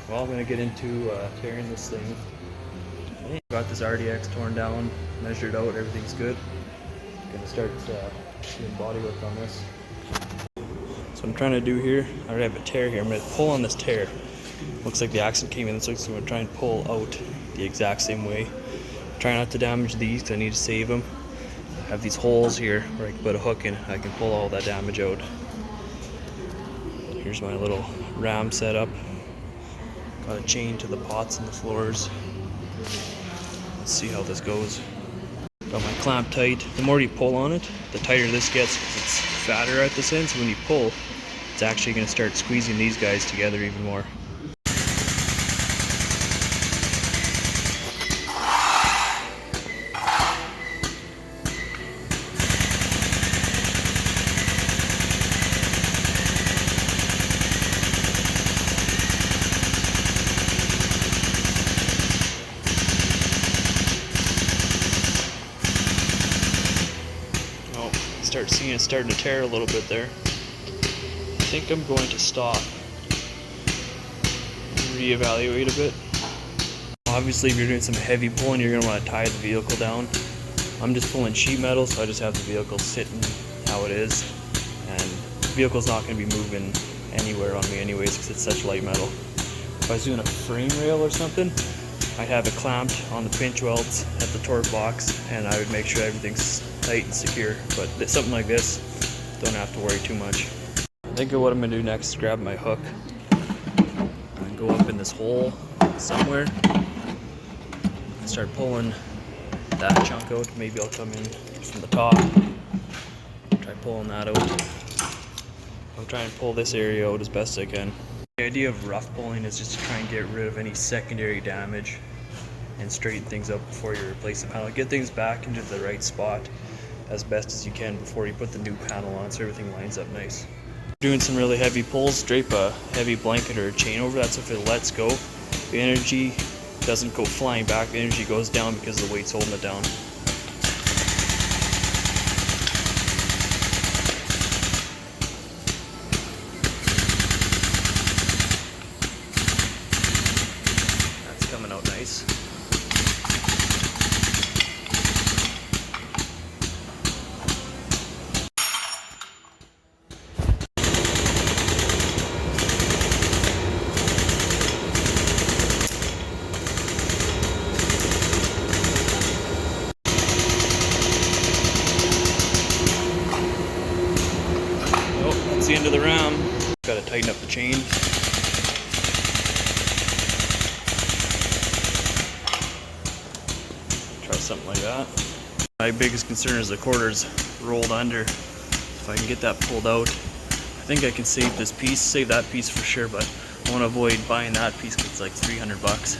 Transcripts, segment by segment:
Well, I'm going to get into tearing this thing. Got this RDX torn down, measured out, everything's good. Going to start doing body work on this. So what I'm trying to do here, I already have a tear here. I'm going to pull on this tear. Looks like the accident came in, so I'm going to try and pull out the exact same way. Try not to damage these because I need to save them. I have these holes here where I can put a hook in. I can pull all that damage out. Here's my little ram setup. Got a chain to the pots and the floors. Let's see how this goes. Got my clamp tight. The more you pull on it, the tighter this gets because it's fatter at this end. So when you pull, it's actually going to start squeezing these guys together even more. Start seeing it starting to tear a little bit there. I think I'm going to stop and reevaluate a bit. Obviously, if you're doing some heavy pulling, you're going to want to tie the vehicle down. I'm just pulling sheet metal, so I just have the vehicle sitting how it is, and the vehicle's not going to be moving anywhere on me anyways because it's such light metal. If I was doing a frame rail or something, I'd have it clamped on the pinch welds at the torque box, and I would make sure everything's tight and secure. But something like this, don't have to worry too much. I think what I'm going to do next is grab my hook and go up in this hole somewhere and start pulling that chunk out. Maybe I'll come in from the top, try pulling that out. I'll try and pull this area out as best I can. The idea of rough pulling is just to try and get rid of any secondary damage and straighten things up before you replace the panel. Get things back into the right spot as best as you can before you put the new panel on so everything lines up nice. Doing some really heavy pulls, drape a heavy blanket or a chain over that so if it lets go, the energy doesn't go flying back, the energy goes down because the weight's holding it down. That's coming out nice. The end of the ram. Got to tighten up the chain. Try something like that. My biggest concern is the quarters rolled under. If I can get that pulled out, I think I can save this piece, save that piece for sure, but I want to avoid buying that piece because it's like 300 bucks.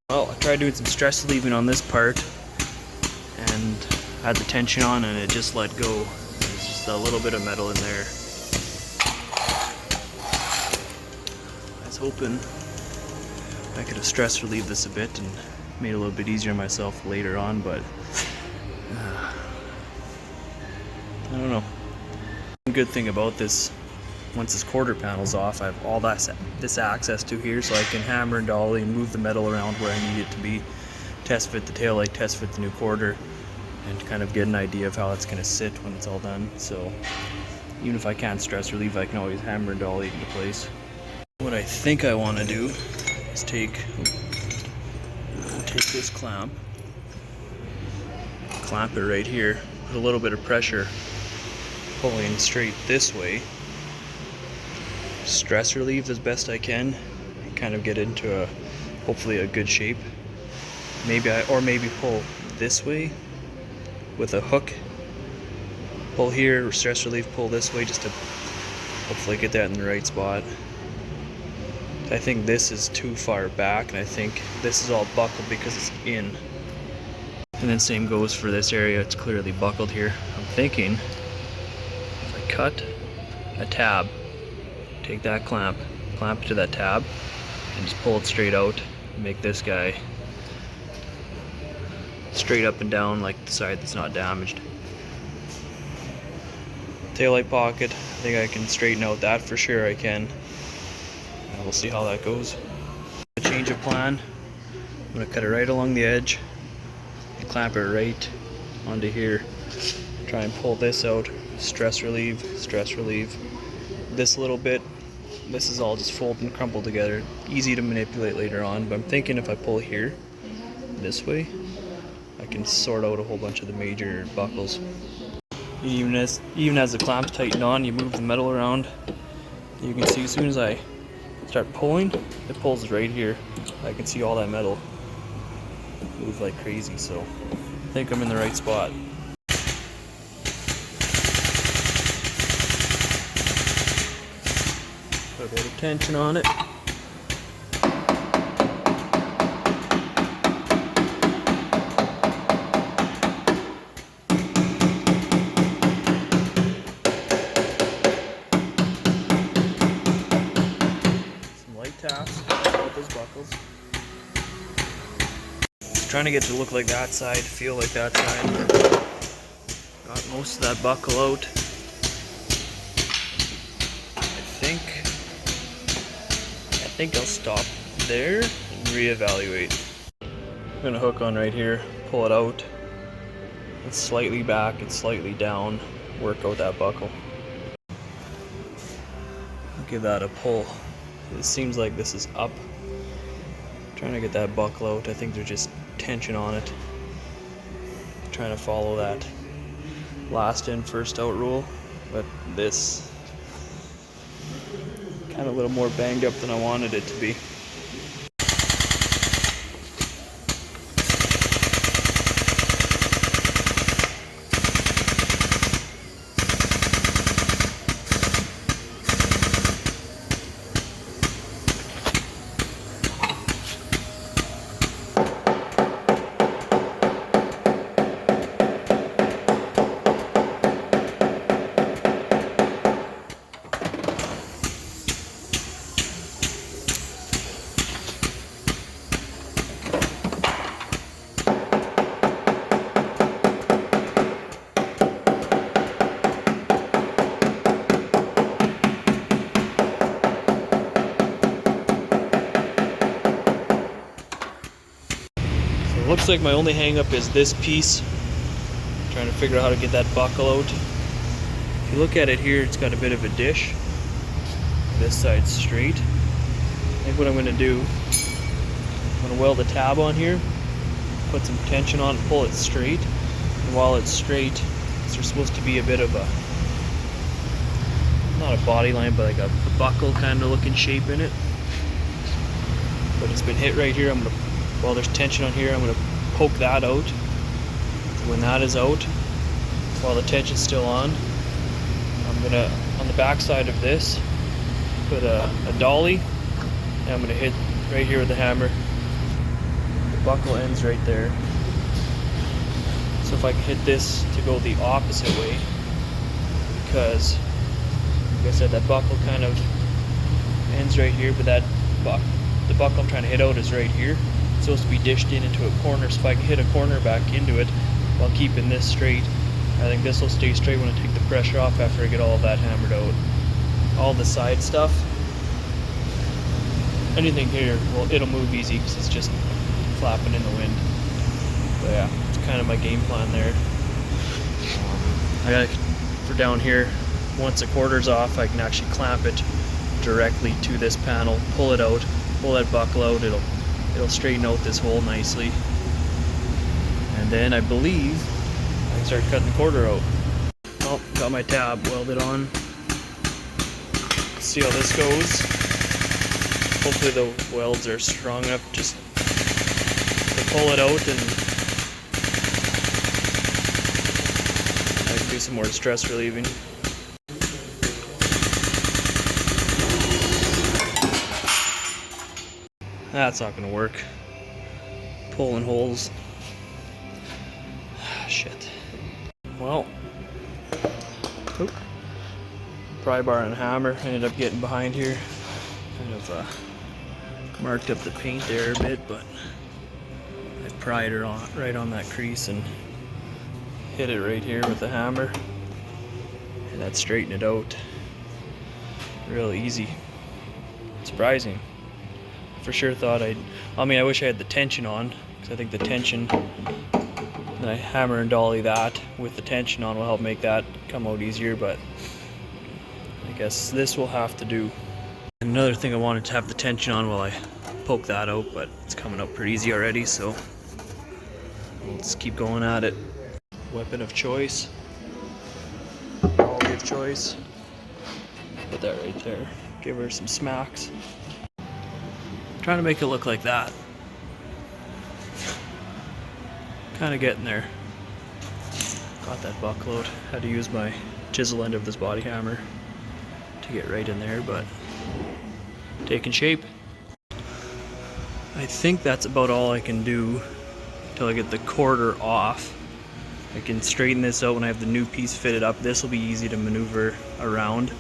Well, I tried doing some stress relieving on this part and had the tension on and it just let go. There's just a little bit of metal in there. I was hoping I could have stress relieved this a bit and made it a little bit easier on myself later on, but I don't know. One good thing about this, once this quarter panel's off, I have all this access to here, so I can hammer and dolly and move the metal around where I need it to be, test fit the taillight, test fit the new quarter, and kind of get an idea of how it's going to sit when it's all done. So even if I can't stress relieve, I can always hammer and dolly it into place. What I think I want to do is take this clamp it right here, put a little bit of pressure pulling straight this way, stress relieve as best I can, and kind of get into hopefully a good shape. Maybe pull this way with a hook, pull here, stress relief, pull this way, just to hopefully get that in the right spot. I think this is too far back, and I think this is all buckled because it's in. And then same goes for this area, it's clearly buckled here. I'm thinking if I cut a tab, take that clamp it to that tab, and just pull it straight out, make this guy straight up and down like the side that's not damaged. Taillight pocket, I think I can straighten out that for sure. I can. And we'll see how that goes. A change of plan. I'm going to cut it right along the edge and clamp it right onto here. Try and pull this out. Stress relieve, stress relieve. This little bit, this is all just fold and crumple together. Easy to manipulate later on, but I'm thinking if I pull here this way, I can sort out a whole bunch of the major buckles. Even as the clamps tighten on, you move the metal around. You can see as soon as I start pulling, it pulls right here. I can see all that metal move like crazy, so I think I'm in the right spot. Put a bit of tension on it. Taps with those buckles. Trying to get to look like that side, feel like that side. Got most of that buckle out. I think I'll stop there and reevaluate. I'm gonna hook on right here, pull it out. It's slightly back, it's slightly down. Work out that buckle. Give that a pull. It seems like this is up. Trying to get that buckle out. I think there's just tension on it. Trying to follow that last in, first out rule, but this kind of a little more banged up than I wanted it to be. Looks like my only hang up is this piece. I'm trying to figure out how to get that buckle out. If you look at it here, it's got a bit of a dish. This side's straight. I think what I'm going to do, I'm going to weld a tab on here, put some tension on it, pull it straight. And while it's straight, there's supposed to be a bit of a, not a body line, but like a buckle kind of looking shape in it. But it's been hit right here. I'm going to, while there's tension on here, I'm going to poke that out. When that is out, while the tension's still on, I'm going to, on the back side of this, put a dolly, and I'm going to hit right here with the hammer. The buckle ends right there. So if I can hit this to go the opposite way, because, like I said, that buckle kind of ends right here, but that the buckle I'm trying to hit out is right here. It's supposed to be dished into a corner, so if I can hit a corner back into it while keeping this straight, I think this will stay straight when I take the pressure off after I get all of that hammered out. All the side stuff, anything here, well, it'll move easy because it's just flapping in the wind. But yeah, it's kind of my game plan there. I got for down here, once the quarter's off, I can actually clamp it directly to this panel, pull it out, pull that buckle out, it'll straighten out this hole nicely. And then I believe I can start cutting the quarter out. Oh, got my tab welded on. Let's see how this goes. Hopefully the welds are strong enough just to pull it out, and I can do some more stress relieving. That's not gonna work. Pulling holes. Shit. Well, oop. Pry bar and hammer ended up getting behind here. Kind of marked up the paint there a bit, but I pry it right on that crease and hit it right here with the hammer, and that straighten it out. Real easy. Surprising. For sure thought I wish I had the tension on, because I think the tension, and I hammer and dolly that with the tension on will help make that come out easier, but I guess this will have to do. Another thing I wanted to have the tension on while I poke that out, but it's coming up pretty easy already, so let's keep going at it. Weapon of choice, quality of choice. Put that right there. Give her some smacks. Trying to make it look like that. Kind of getting there. Got that buck load. Had to use my chisel end of this body hammer to get right in there, but taking shape. I think that's about all I can do until I get the quarter off. I can straighten this out when I have the new piece fitted up. This will be easy to maneuver around.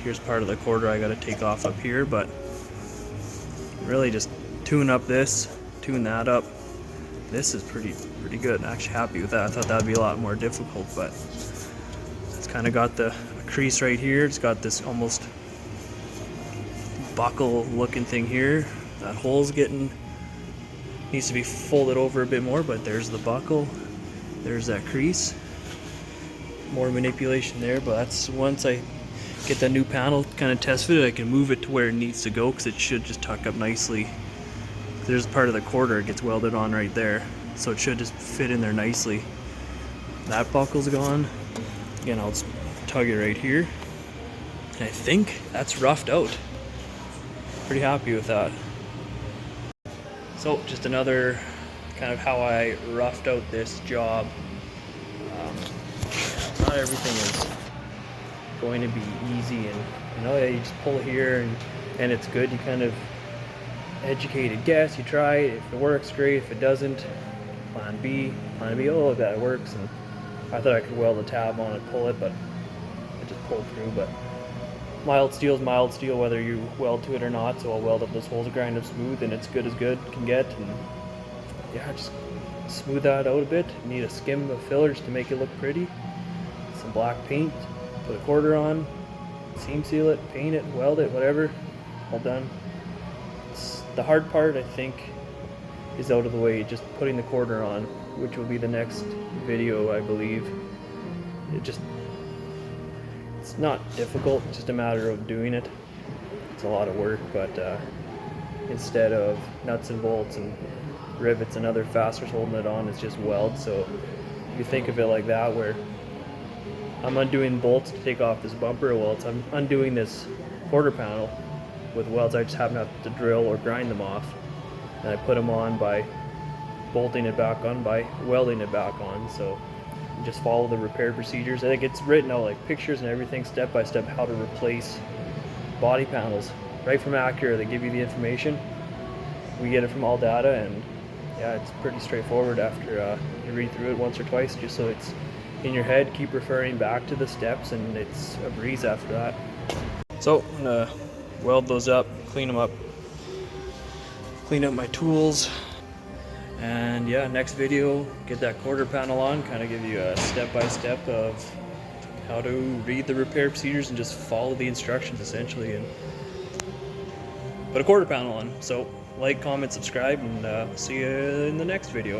Here's part of the quarter I got to take off up here, but really just tune up this, tune that up. This is pretty good. I'm actually happy with that. I thought that'd be a lot more difficult, but it's kind of got the crease right here. It's got this almost buckle looking thing here. That hole's needs to be folded over a bit more, but there's the buckle. There's that crease. More manipulation there, but that's once I get that new panel kind of test fitted, I can move it to where it needs to go, because it should just tuck up nicely. There's part of the quarter it gets welded on right there, so it should just fit in there nicely. That buckle's gone. Again, I'll just tug it right here. And I think that's roughed out. Pretty happy with that. So just another kind of how I roughed out this job. Not everything is going to be easy, and you just pull here and it's good. You kind of educated guess, you try it. If it works, great. If it doesn't, plan B, oh, that works. And I thought I could weld a tab on it, pull it, but it just pulled through. But mild steel is mild steel whether you weld to it or not, so I'll weld up those holes, grind them smooth, and it's good as good can get. And yeah, just smooth that out a bit. Need a skim of fillers to make it look pretty. Some black paint, put a quarter on, seam seal it, paint it, weld it, whatever. All done. The hard part, I think, is out of the way. Just putting the quarter on, which will be the next video, I believe. It's not difficult, it's just a matter of doing it. It's a lot of work, but instead of nuts and bolts and rivets and other fasteners holding it on, it's just weld. So if you think of it like that, where I'm undoing bolts to take off this bumper welds, I'm undoing this quarter panel with welds. I just happen to have to drill or grind them off, and I put them on by bolting it back on, by welding it back on. So you just follow the repair procedures. I think it's written out like pictures and everything, step by step, how to replace body panels right from ACURA. They give you the information. We get it from All Data, and yeah, it's pretty straightforward after you read through it once or twice, just so it's in your head. Keep referring back to the steps, and it's a breeze after that. So I'm gonna weld those up, clean them up, clean up my tools, and yeah, next video, get that quarter panel on, kind of give you a step-by-step of how to read the repair procedures and just follow the instructions essentially, and put a quarter panel on. So like, comment, subscribe, and see you in the next video.